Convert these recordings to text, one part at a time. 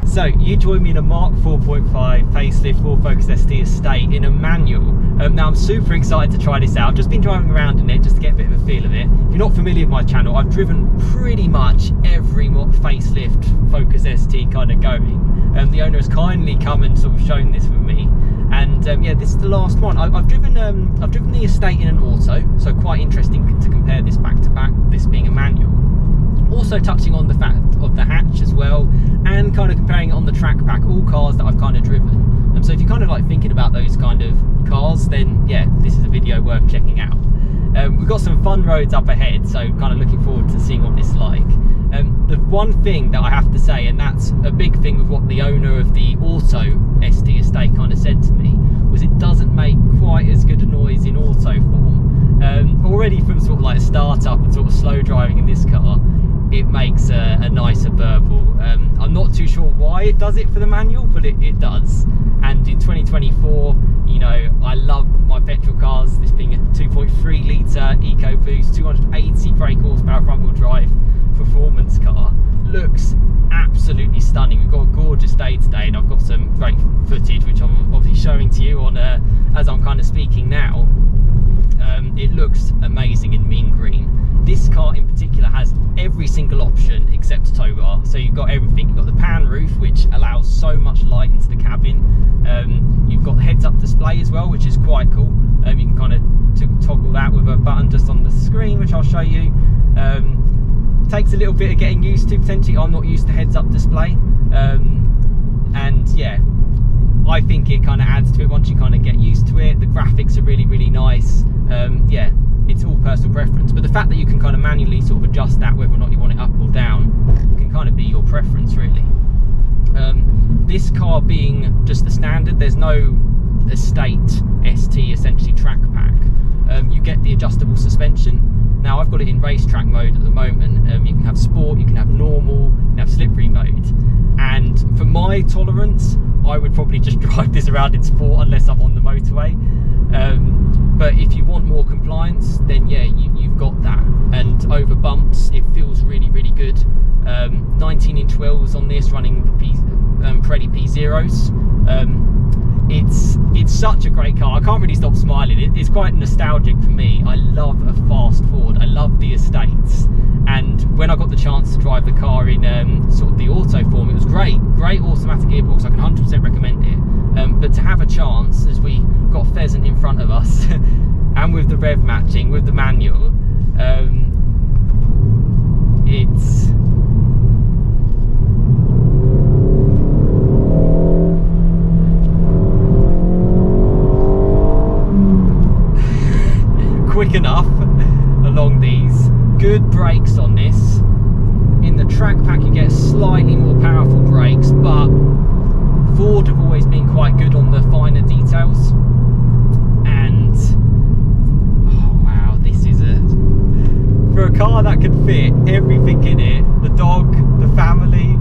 So you joined me in a Mark 4.5 facelift 4Focus ST Estate in a manual. Now I'm super excited to try this out. I've just been driving around in it just to get a bit of a feel of it. If you're not familiar with my channel, I've driven pretty much every facelift Focus ST kind of going. The owner has kindly come and sort of shown this with me. And yeah, this is the last one. I've driven the Estate in an auto, so quite interesting to compare this back to back, this being a manual. Also touching on the fact of the hatch as well, and kind of comparing it on the track pack, all cars that I've kind of driven. So if you're kind of like thinking about those kind of cars, then yeah, this is a video worth checking out. We've got some fun roads up ahead, so kind of looking forward to seeing what this is like. The one thing that I have to say, and that's a big thing with what the owner of the auto ST Estate kind of said to me, was it doesn't make quite as good a noise in auto form. Already from sort of like startup and sort of slow driving in this car, it makes a nicer burble. I'm not too sure why it does it for the manual, but it does. And in 2024, you know, I love my petrol cars, this being a 2.3 litre EcoBoost, 280 brake horsepower front wheel drive performance car. Looks absolutely stunning. We've got a gorgeous day today, and I've got some great footage which I'm obviously showing to you on as I'm kind of speaking now. It looks amazing in mean green. This car in particular has every single option except a tow bar. So you've got everything. You've got the pan roof, which allows so much light into the cabin. You've got heads-up display as well, which is quite cool. You can kind of toggle that with a button just on the screen, which I'll show you. Takes a little bit of getting used to, potentially. I'm not used to heads-up display. And yeah, I think it kind of adds to it once you kind of get used to it. The graphics are really, really nice. Yeah, it's all personal preference, but the fact that you can kind of manually sort of adjust that, whether or not you want it up or down, can kind of be your preference really. This car being just the standard, there's no Estate ST essentially track pack. You get the adjustable suspension. Now I've got it in racetrack mode at the moment. You can have sport, you can have normal, you can have slippery mode. And for my tolerance, I would probably just drive this around in sport unless I'm on the motorway. But if you want more compliance, then yeah, you've got that. And over bumps, it feels really, really good. 19-inch wheels on this, running the Preddy P0s. It's such a great car. I can't really stop smiling. It's quite nostalgic for me. I love a fast Ford. I love the Estates. And when I got the chance to drive the car in sort of the auto form, it was great. Great automatic gearbox. I can 100% recommend it. But to have a chance, as we got Pheasant in front of us, and with the rev matching, with the manual, it's... quick enough along these. Good brakes on this. In the track pack you get slightly more powerful brakes, but Ford have always been quite good on the finer details. And oh wow, this is for a car that could fit everything in it, the dog, the family,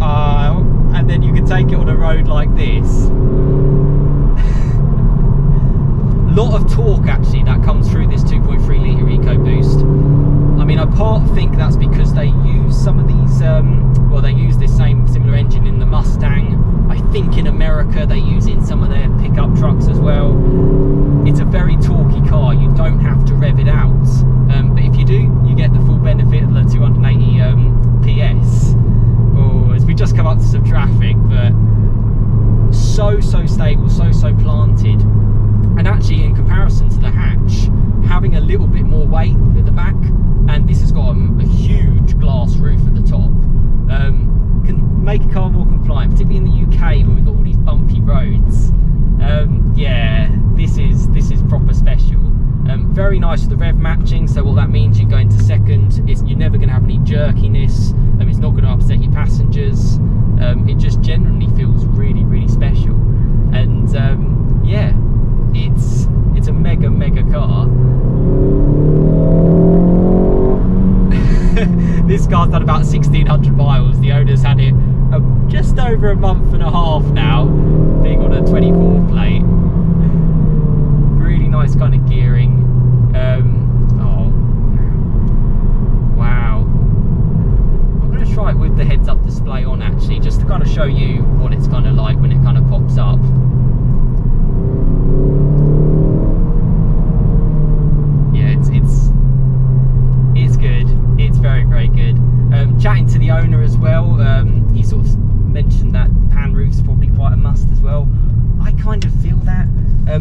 and then you can take it on a road like this. Lot of torque actually that comes through this 2.3 litre EcoBoost. I mean, I part think that's because they use some of these, well, they use this similar engine in the Mustang. I think in America they use it in some of their pickup trucks as well. It's a very torquey car. You don't have to rev it out, but if you do, you get the full benefit of the 280 PS. Oh, as we just come up to some traffic, but so stable, so planted. And actually, in comparison to the hatch, having a little bit more weight at the back, and this has got a huge glass roof at the top, can make a car more compliant, particularly in the UK when we've got all these bumpy roads. Yeah, this is proper special. Very nice with the rev matching, so what that means, you go into second, you're never going to have any jerkiness, it's not going to upset your passengers. It just generally feels really, really special. And yeah, it's a mega car. This car's done about 1,600 miles. The owner's had it just over a month and a half now, being on a 24 plate. Really nice kind of gearing. Oh wow, I'm going to try it with the heads display on actually, just to kind of show you what it's kind of like when it kind of pops up. Yeah, it's good. It's very, very good. Chatting to the owner as well, he sort of mentioned that pan roof's probably quite a must as well. I kind of feel that.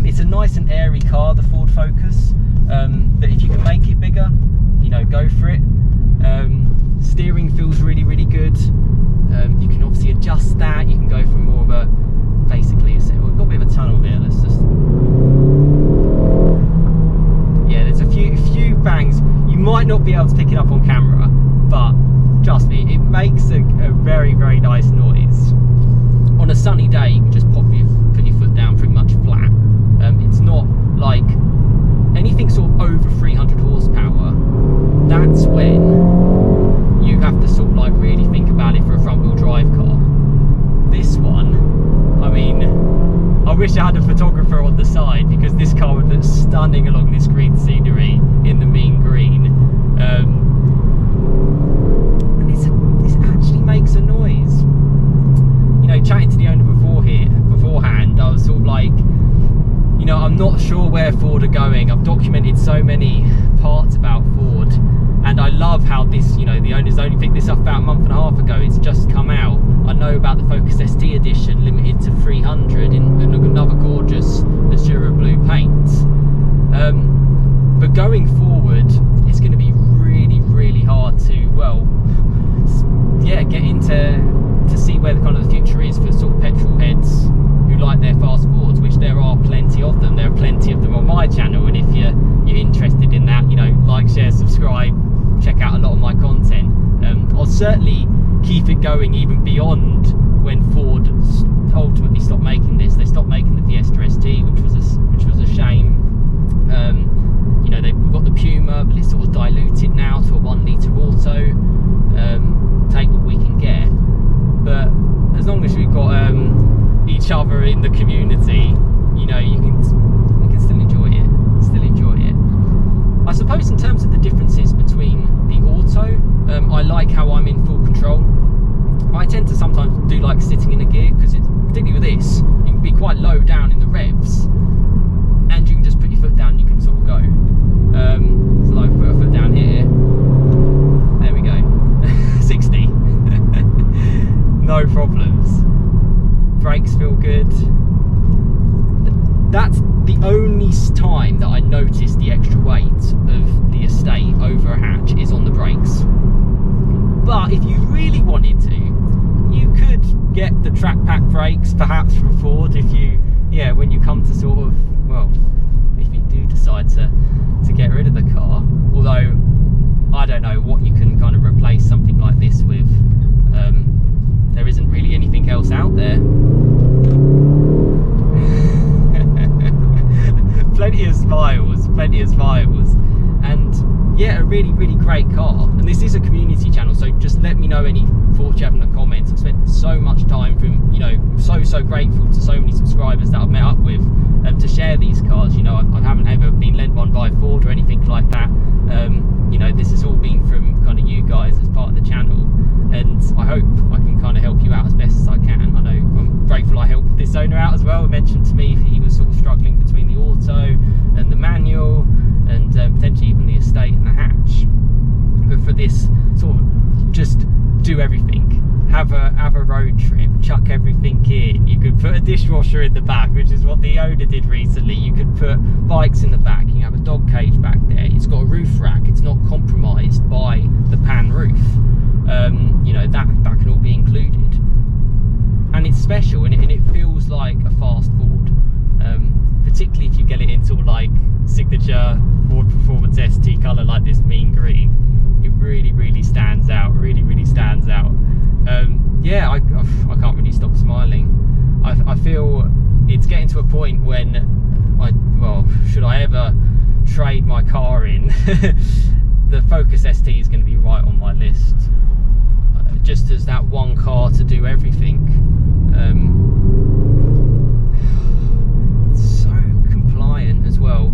It's a nice and airy car, the Ford Focus, but if you can make it bigger, you know, go for it. Steering feels really, really good. You can obviously adjust that. You can go for more of a, basically, we've got a bit of a tunnel here. Let's just, yeah, there's a few bangs. You might not be able to pick it up on camera, but trust me, it makes a very, very nice noise. On a sunny day, you can just put your foot down pretty much flat. It's not like anything sort of over 300 horsepower. That's when you have to sort of like really think about it for a front wheel drive car. This one, I mean, I wish I had a photographer on the side, because this car would look stunning along this green scenery in the mean green. And this actually makes a noise. You know, chatting to the owner beforehand, I was sort of like, you know, I'm not sure where Ford are going. I've documented so many parts about Ford, and I love how this, you know, the owners only picked this up about a month and a half ago. It's just come out. I know about the Focus ST edition, limited to 300 in another gorgeous Azura blue paint. But going forward, it's going to be really, really hard to, well, yeah, get into to see where the kind of the future is for sort of petrol heads who like their fast Fords, which there are plenty of them. There are plenty of them on my channel, and if you're interested in that, you know, like, share, subscribe, check out a lot of my content. I'll certainly keep it going even beyond when Ford ultimately stopped making this. They stopped making the Fiesta ST, which was a shame. You know, we've got the Puma, but it's sort of diluted now to a 1 litre auto. Take what we can get, but as long as we've got each other in the community, you know, we can still enjoy it. I suppose in terms of the differences between the auto, I like how I'm in full control. I tend to sometimes do like sitting in a gear, because it's, particularly with this, you can be quite low down in the revs, and you can just put your foot down and you can sort of go. So like, put a foot down here, there we go, 60. No problems. Brakes feel good. That's the only time that I notice the extra weight of the estate over a hatch is on the brakes. But if you really wanted to, you could get the track pack brakes perhaps from Ford, if you, yeah, when you come to sort of, well, if you do decide to get rid of the car. Although I don't know what you can kind of replace something like this with. There isn't really anything else out there. Plenty of smiles, and yeah, a really, really great car. And this is a community channel, so just let me know any thoughts you have in the comments. I've spent so much time from, you know, so grateful to so many subscribers that I've met up with to share these cars. You know, I haven't ever been lent one by Ford or anything like that. You know, this has all been from kind of you guys as part of the channel, and I hope I can kind of help you out as best as I can. I know I'm grateful I helped this owner out as well. He mentioned to me he was sort of struggling between the auto and the manual, and potentially even the estate and the hatch. But for this sort of just do everything, have a road trip, chuck everything in. You could put a dishwasher in the back, which is what the owner did recently. You could put bikes in the back. You have a dog cage back there. It's got a roof rack. It's not compromised by the pan roof. You know, that can all be included, and it's special, and it feels like a fast Ford. Particularly if you get it into like signature Ford Performance ST colour like this mean green, it really stands out. Really stands out. Yeah, I can't really stop smiling. I feel it's getting to a point when should I ever trade my car in, the Focus ST is going to be right on my list, just as that one car to do everything. It's so compliant as well,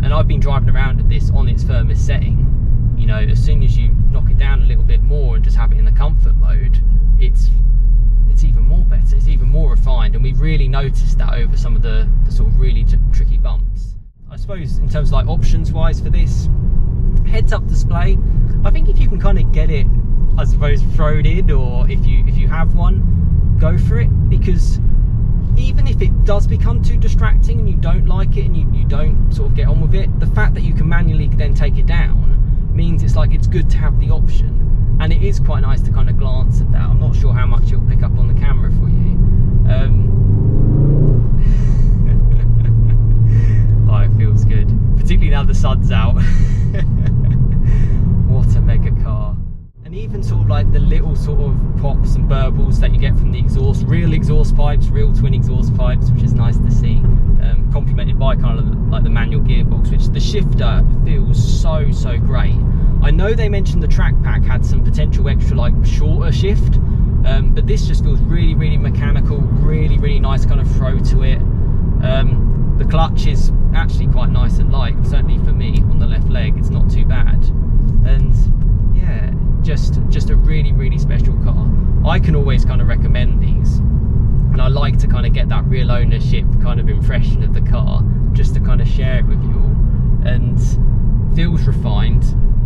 and I've been driving around with this on its firmest setting. You know, as soon as you knock it down a little bit more and just have it in the comfort mode, it's even more better, it's even more refined, and we really noticed that over some of the sort of really tricky bumps. I suppose in terms of like options wise for this, heads up display, I think if you can kind of get it, I suppose, thrown in, or if you have one, go for it, because even if it does become too distracting and you don't like it and you don't sort of get on with it, the fact that you can manually then take it down means it's like it's good to have the option. And it is quite nice to kind of glance at that. I'm not sure how much it'll pick up on the camera for you. Oh, it feels good, particularly now the sun's out. What a mega car. And even sort of like the little sort of pops and burbles that you get from the exhaust, real exhaust pipes, real twin exhaust pipes, which is nice to see, complemented by kind of like the manual gearbox, which the shifter feels so great. I know they mentioned the track pack had some potential extra like shorter shift, but this just feels really mechanical, really nice kind of throw to it. The clutch is actually quite nice and light, certainly for me on the left leg, it's not too bad. And yeah, just a really special car. I can always kind of recommend these, and I like to kind of get that real ownership kind of impression of the car, just to kind of share it with you all. And feels refined.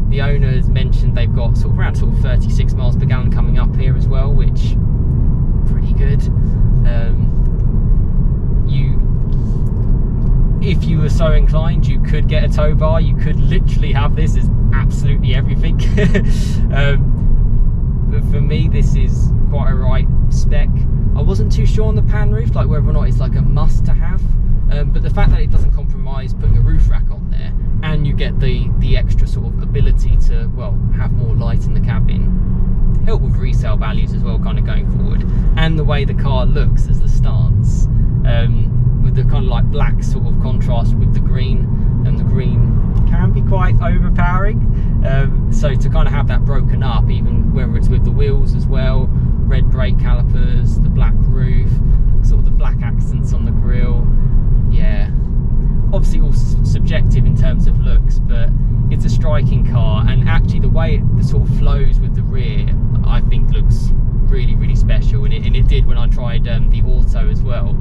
The owner has mentioned they've got sort of around 36 miles per gallon coming up here as well, which pretty good. If you were so inclined, you could get a tow bar. You could literally have this as absolutely everything. But for me, this is quite a right spec. I wasn't too sure on the pan roof, like whether or not it's like a must to have. But the fact that it doesn't compromise putting a roof rack on there, and you get the extra sort of ability to, well, have more light in the cabin, help with resale values as well, kind of going forward, and the way the car looks as the stance, with the kind of like black sort of contrast with the green, and the green can be quite overpowering. So to kind of have that broken up, even whether it's with the wheels as well, red brake calipers, the black roof, sort of the black accents on the grille, yeah, obviously all subjective in terms of looks, but it's a striking car, and actually the way it sort of flows with the rear, I think looks really special, and it did when I tried the auto as well.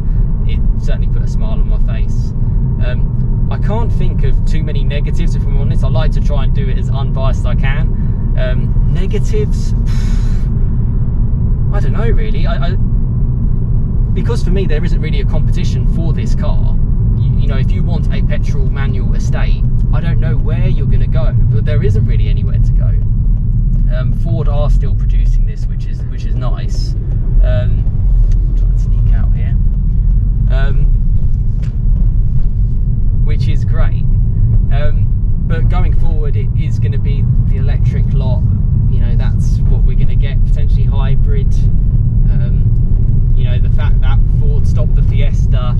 It certainly put a smile on my face. I can't think of too many negatives, if I'm honest. I like to try and do it as unbiased as I can. Negatives, I don't know really. Because for me there isn't really a competition for this car. You know, if you want a petrol manual estate, I don't know where you're going to go, but there isn't really anywhere to go. Ford are still producing this, which is nice. Trying to sneak out here, which is great. But going forward, it is going to be the electric lot. You know, that's what we're going to get, potentially hybrid. You know, the fact that Ford stopped the Fiesta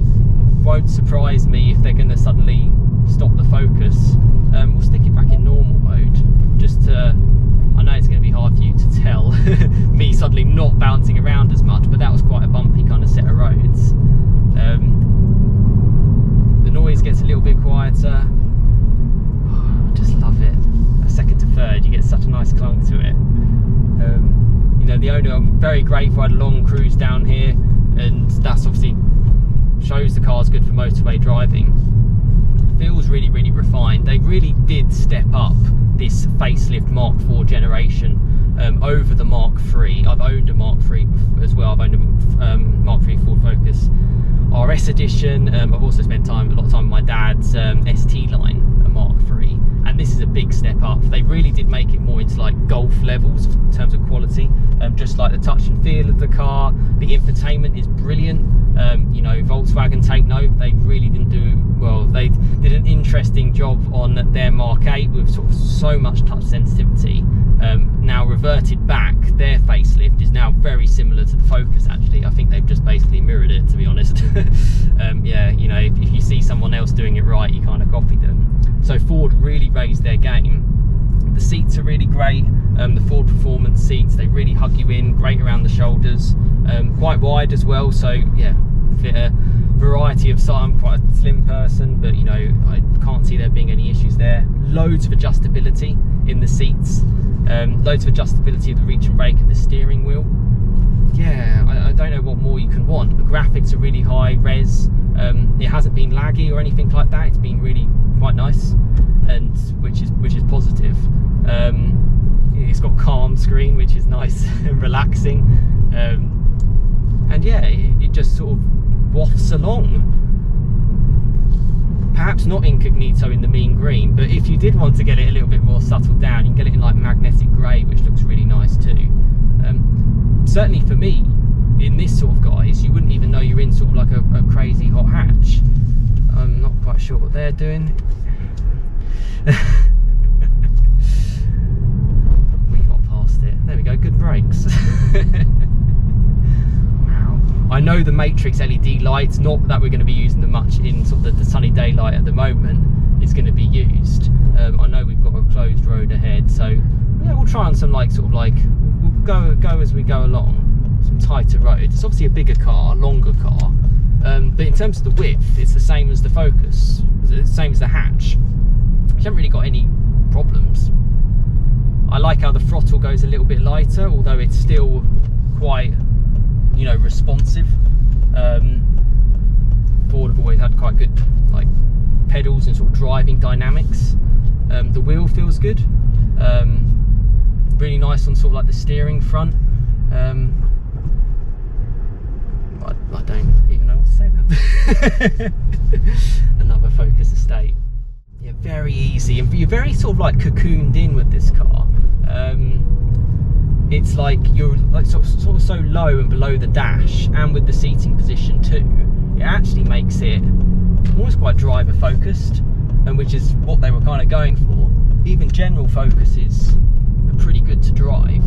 won't surprise me if they're going to suddenly stop the Focus. We'll stick it back in normal mode, just to, I know it's going to be hard for you to tell, me suddenly not bouncing around as much, but that was quite a bumpy kind of set of roads. The noise gets a little bit quieter. Oh, I just love it. A second to third, you get such a nice clunk to it. You know, the owner, I'm very grateful. I had a long cruise down here, and that's obviously shows the car's good for motorway driving. Feels really refined. They really did step up this facelift Mark IV generation over the Mark III. I've owned a Mark III as well. I've owned a Mark III Ford Focus RS edition. I've also spent a lot of time with my dad's ST line, a Mark III, and this is a big step up. They really did make it more into like Golf levels in terms of quality. Just like the touch and feel of the car, the infotainment is brilliant. You know, Volkswagen, take note, they really didn't do well. They did an interesting job on their Mark 8 with sort of so much touch sensitivity. Now reverted back, their facelift is now very similar to the Focus. Actually, I think they've just basically mirrored it, to be honest. Yeah, you know, if you see someone else doing it right, you kind of copy them. So Ford really raised their game. The seats are really great. The Ford Performance seats, they really hug you in, great around the shoulders, quite wide as well, so yeah, fit a variety of size. I'm quite a slim person, but you know, I can't see there being any issues there. Loads of adjustability in the seats, loads of adjustability of the reach and brake of the steering wheel. Yeah, I don't know what more you can want. The graphics are really high res. It hasn't been laggy or anything like that. It's been really quite nice, and which is positive. It's got calm screen, which is nice and relaxing, and yeah, it just sort of wafts along. Perhaps not incognito in the mean green, but if you did want to get it a little bit more settled down, you can get it in like magnetic grey, which looks really nice too. Certainly for me, in this sort of guise, you wouldn't even know you're in sort of like a crazy hot hatch. I'm not quite sure what they're doing. We got past it. There we go, good brakes. Wow. I know the matrix LED lights, not that we're going to be using them much in sort of the sunny daylight at the moment, is going to be used. I know we've got a closed road ahead, so yeah, we'll try on some like sort of like, we'll go as we go along, some tighter roads. It's obviously a bigger car, longer car, but in terms of the width, it's the same as the Focus, it's the same as the hatch. I haven't really got any problems. I like how the throttle goes a little bit lighter, although it's still quite, you know, responsive. Ford have always had quite good like pedals and sort of driving dynamics. The wheel feels good. Really nice on sort of like the steering front. I don't even know what to say about that. Another Focus Estate. Yeah, very easy, and you're very sort of like cocooned in with this car. It's like you're like sort of so low and below the dash, and with the seating position too, it actually makes it almost quite driver focused, and which is what they were kind of going for. Even general focuses are pretty good to drive,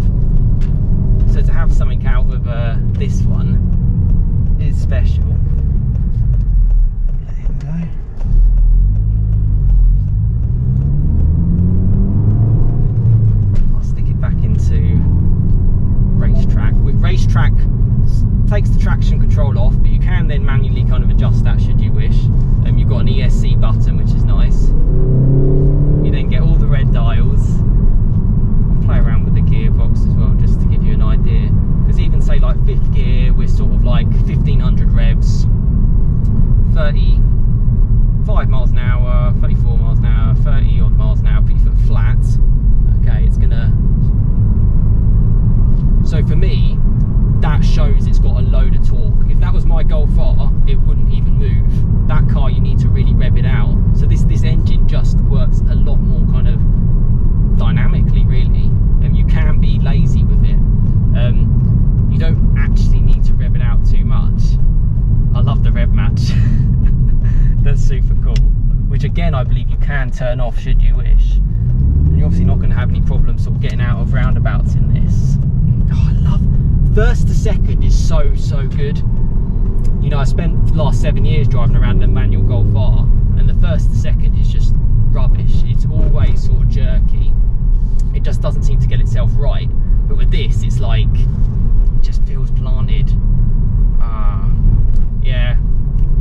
so to have something out of this one is special. There we go. I'll stick it back into racetrack. With racetrack, takes the traction control off, but you can then manually kind of adjust that should you wish. You've got an ESC button, which is nice. You then get all the red dials. I'll play around with the gearbox as well, just to give you an idea. Because even say like 5th gear, we're sort of like 1500 revs, 35 miles an hour, 34 miles an hour, 30 odd miles an hour, put your foot flat. Okay, it's gonna. So for me, that shows it's got a load of torque. If that was my Golf R, it wouldn't even move. That car, you need to really rev it out. So this engine just works a lot more kind of dynamically, really. And you can be lazy with it. You don't actually need to rev it out too much. I love the rev match. That's super cool. Which again, I believe you can turn off should you wish. And you're obviously not going to have any problems sort of getting out of roundabouts in this. Oh, I love first to second is so good. You know, I spent the last 7 years driving around in a manual Golf R, and the first to second is just rubbish. It's always sort of jerky. It just doesn't seem to get itself right. But with this, it's like, it just feels planted. Yeah,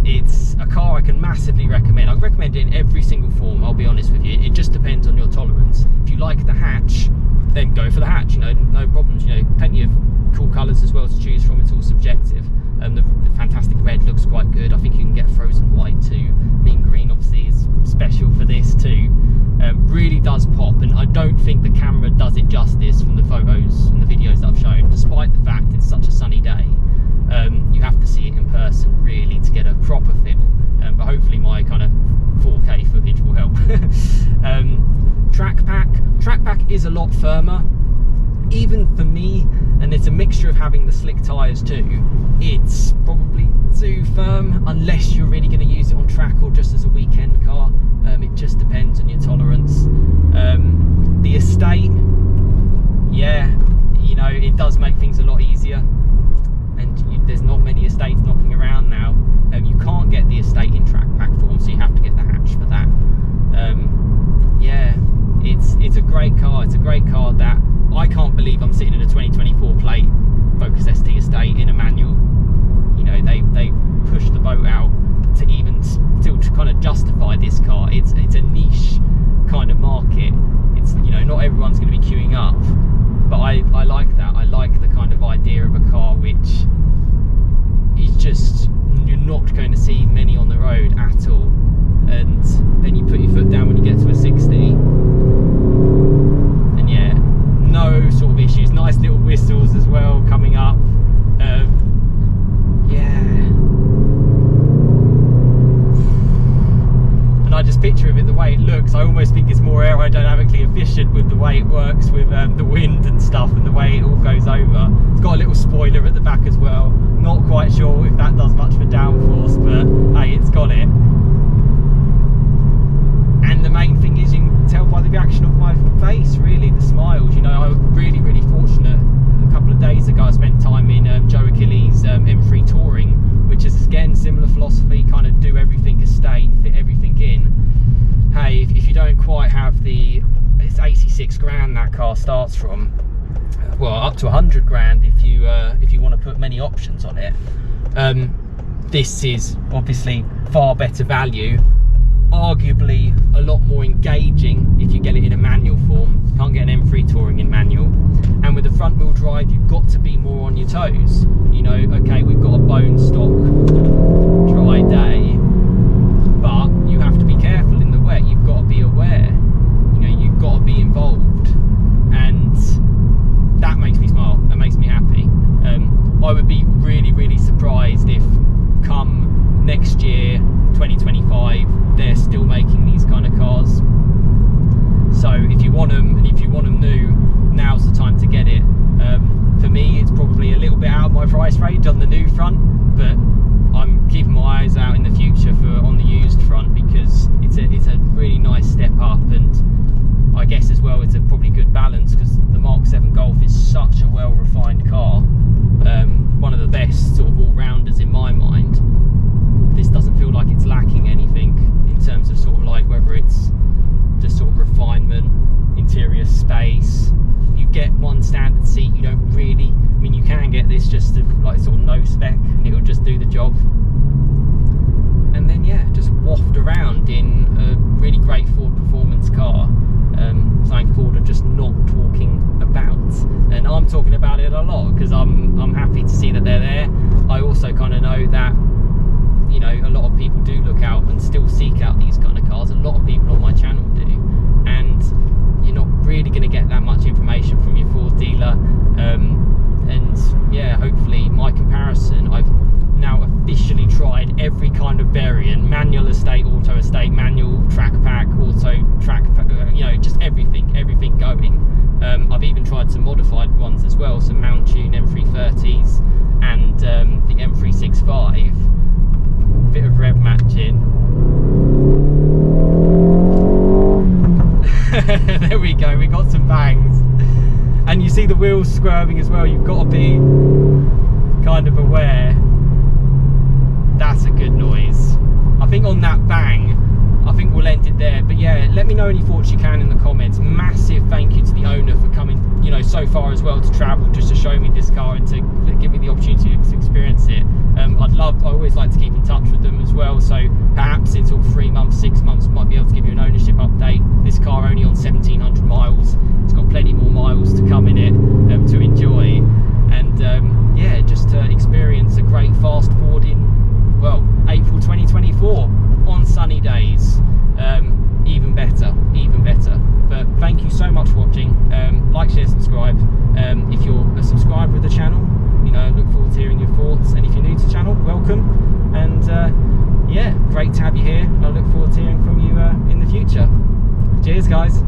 it's a car I can massively recommend. I recommend it in every single form, I'll be honest with you. It just depends on your tolerance. If you like the hatch, then go for the hatch, you know, no problems. You know, plenty of cool colours as well to choose from. It's all subjective. The fantastic red looks quite good. I think you can get frozen white too. Mean green obviously is special for this too. Really does pop, and I don't think the camera does it justice from the photos and the videos that I've shown, despite the fact it's such a sunny day. You have to see it in person really to get a proper feel, but hopefully my kind of 4K footage will help. Track pack is a lot firmer, even for me, and it's a mixture of having the slick tyres too. It's probably too firm unless you're really going to use it on track or just as a weekend car. It just depends on your tolerance. The Estate, yeah, you know, it does make things a lot easier, and there's not many Estates knocking around now. You can't get the Estate in track pack form, so you have to get the hatch for that. Yeah, it's a great car. It's a great car that I can't believe I'm sitting in a 2024 plate Focus ST Estate in a manual. You know, they pushed the boat out to even still to kind of justify this car. It's a niche kind of market. It's, you know, not the back as well. Not quite sure if that does much for downforce, but hey, it's got it. And the main thing is, you can tell by the reaction of my face, really, the smiles. You know, I was really, really fortunate. A couple of days ago, I spent time in Joe Achilles' M3 Touring, which is again similar philosophy, kind of do everything estate, fit everything in. Hey, if you don't quite have it's 86 grand that car starts from, well, up to 100 grand if you want to put many options on it. This is obviously far better value, arguably a lot more engaging if you get it in a manual form. You can't get an M3 Touring in manual. And with the front wheel drive, you've got to be more on your toes. You know, okay, we've got a bone stock dry day, but you have to be careful in the wet. You've got to be aware. You know, you've got to be involved, and that makes me smile. That makes me happy. I would be really, really surprised if come next year, 2025, they're still making these kind of cars. So if you want them, and if you want them new, now's the time to get it. For me, it's probably a little bit out of my price range on the new front, but I'm keeping my eyes out in the future on the used front, because it's a really nice step up, and I guess as well it's a probably good balance, because the Mark 7 Golf is such a well-refined car, one of the best sort of all-rounders in my mind. This doesn't feel like it's lacking anything in terms of sort of like whether it's just sort of refinement, interior space. You get one standard seat, you don't really, I mean, you can get this just to, like, sort of no spec, and it'll just do the job. And then yeah, just waft around in a really great Ford performance car, something Ford are just not talking about, and I'm talking about it a lot because I'm happy to see that they're there. I also kind of know that, you know, a lot of people do look out and still seek out these kind of cars. A lot of people on my channel do, and you're not really going to get that much information from your Ford dealer. And yeah, hopefully my comparison, I've now officially tried every kind of variant: manual estate, auto estate, manual track pack, auto track pack, you know, just everything going. I've even tried some modified ones as well, some Mount Tune M330s and the M365. Bit of rev matching. There we go, we got some bangs, and you see the wheels squirming as well. You've got to be kind of aware. That's a good noise. I think on that bang, I think we'll end it there. But yeah, let me know any thoughts you can in the comments. Massive thank you to the owner for coming, you know, so far as well to travel just to show me this car and to give me the opportunity to experience it. I always like to keep in touch with them as well, so perhaps in sort of 3 months, 6 months, might be able to give you an ownership update. This car only on 1,700 miles. It's got plenty more miles to come in it to enjoy, and yeah, just to experience a great fast forward in, well, April 2024 on sunny days. Even better. But thank you so much for watching. Like, share, subscribe. If you're a subscriber of the channel, you know, look forward to hearing your thoughts, and if you're new to the channel, welcome. And yeah, great to have you here. I look forward to hearing from you in the future. Cheers, guys.